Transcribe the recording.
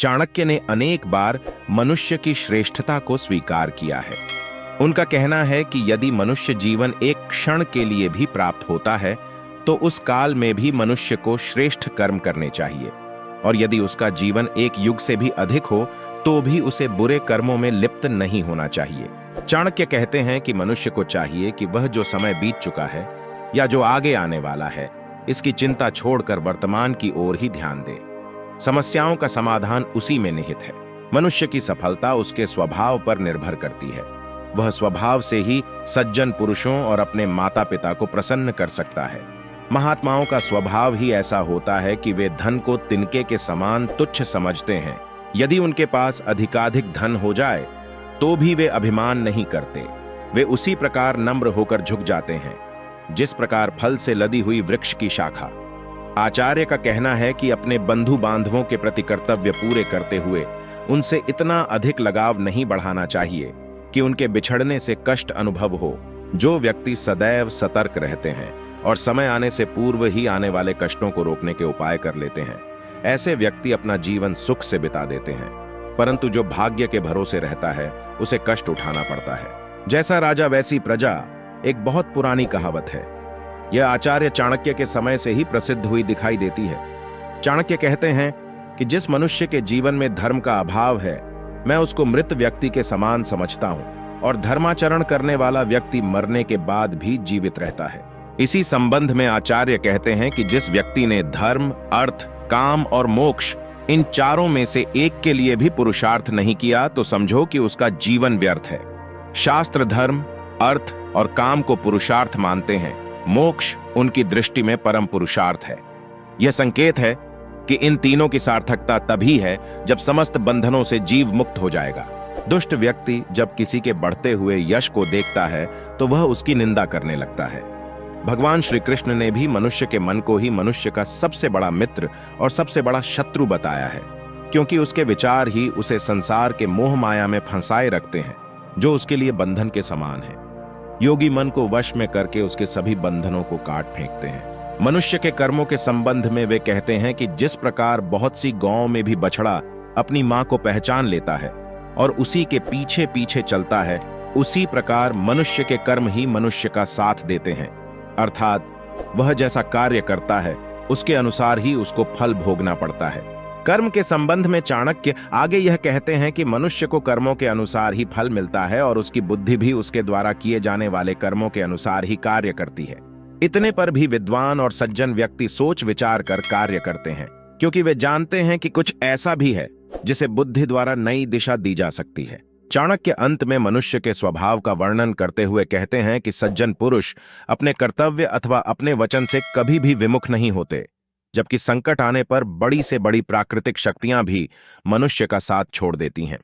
चाणक्य ने अनेक बार मनुष्य की श्रेष्ठता को स्वीकार किया है। उनका कहना है कि यदि मनुष्य जीवन एक क्षण के लिए भी प्राप्त होता है तो उस काल में भी मनुष्य को श्रेष्ठ कर्म करने चाहिए, और यदि उसका जीवन एक युग से भी अधिक हो तो भी उसे बुरे कर्मों में लिप्त नहीं होना चाहिए। चाणक्य कहते हैं कि मनुष्य को चाहिए कि वह जो समय बीत चुका है या जो आगे आने वाला है, इसकी चिंता छोड़कर वर्तमान की ओर ही ध्यान दे। समस्याओं का समाधान उसी में निहित है। मनुष्य की सफलता उसके स्वभाव पर निर्भर करती है। वह स्वभाव से ही सज्जन पुरुषों और अपने माता पिता को प्रसन्न कर सकता है। महात्माओं का स्वभाव ही ऐसा होता है कि वे धन को तिनके के समान तुच्छ समझते हैं। यदि उनके पास अधिकाधिक धन हो जाए तो भी वे अभिमान नहीं करते। वे उसी प्रकार नम्र होकर झुक जाते हैं जिस प्रकार फल से लदी हुई वृक्ष की शाखा। आचार्य का कहना है कि अपने बंधु बांधवों के प्रति कर्तव्य पूरे करते हुए उनसे इतना अधिक लगाव नहीं बढ़ाना चाहिए कि उनके बिछड़ने से कष्ट अनुभव हो। जो व्यक्ति सदैव सतर्क रहते हैं और समय आने से पूर्व ही आने वाले कष्टों को रोकने के उपाय कर लेते हैं, ऐसे व्यक्ति अपना जीवन सुख से बिता देते हैं। परंतु जो भाग्य के भरोसे रहता है उसे कष्ट उठाना पड़ता है। जैसा राजा वैसी प्रजा एक बहुत पुरानी कहावत है। यह आचार्य चाणक्य के समय से ही प्रसिद्ध हुई दिखाई देती है। चाणक्य कहते हैं कि जिस मनुष्य के जीवन में धर्म का अभाव है, मैं उसको मृत व्यक्ति के समान समझता हूं, और धर्माचरण करने वाला व्यक्ति मरने के बाद भी जीवित रहता है। इसी संबंध में आचार्य कहते हैं कि जिस व्यक्ति ने धर्म, अर्थ, काम और मोक्ष इन चारों में से एक के लिए भी पुरुषार्थ नहीं किया तो समझो कि उसका जीवन व्यर्थ है। शास्त्र धर्म, अर्थ और काम को पुरुषार्थ मानते हैं। मोक्ष उनकी दृष्टि में परम पुरुषार्थ है। यह संकेत है कि इन तीनों की सार्थकता तभी है जब समस्त बंधनों से जीव मुक्त हो जाएगा। दुष्ट व्यक्ति जब किसी के बढ़ते हुए यश को देखता है तो वह उसकी निंदा करने लगता है। भगवान श्री कृष्ण ने भी मनुष्य के मन को ही मनुष्य का सबसे बड़ा मित्र और सबसे बड़ा शत्रु बताया है, क्योंकि उसके विचार ही उसे संसार के मोह माया में फंसाए रखते हैं, जो उसके लिए बंधन के समान है। योगी मन को वश में करके उसके सभी बंधनों को काट फेंकते हैं। मनुष्य के कर्मों के संबंध में वे कहते हैं कि जिस प्रकार बहुत सी गांवों में भी बछड़ा अपनी मां को पहचान लेता है और उसी के पीछे पीछे चलता है, उसी प्रकार मनुष्य के कर्म ही मनुष्य का साथ देते हैं। अर्थात वह जैसा कार्य करता है उसके अनुसार ही उसको फल भोगना पड़ता है। कर्म के संबंध में चाणक्य आगे यह कहते हैं कि मनुष्य को कर्मों के अनुसार ही फल मिलता है और उसकी बुद्धि भी उसके द्वारा किए जाने वाले कर्मों के अनुसार ही कार्य करती है। इतने पर भी विद्वान और सज्जन व्यक्ति सोच विचार कर कार्य करते हैं, क्योंकि वे जानते हैं कि कुछ ऐसा भी है जिसे बुद्धि द्वारा नई दिशा दी जा सकती है। चाणक्य अंत में मनुष्य के स्वभाव का वर्णन करते हुए कहते हैं कि सज्जन पुरुष अपने कर्तव्य अथवा अपने वचन से कभी भी विमुख नहीं होते, जबकि संकट आने पर बड़ी से बड़ी प्राकृतिक शक्तियां भी मनुष्य का साथ छोड़ देती हैं।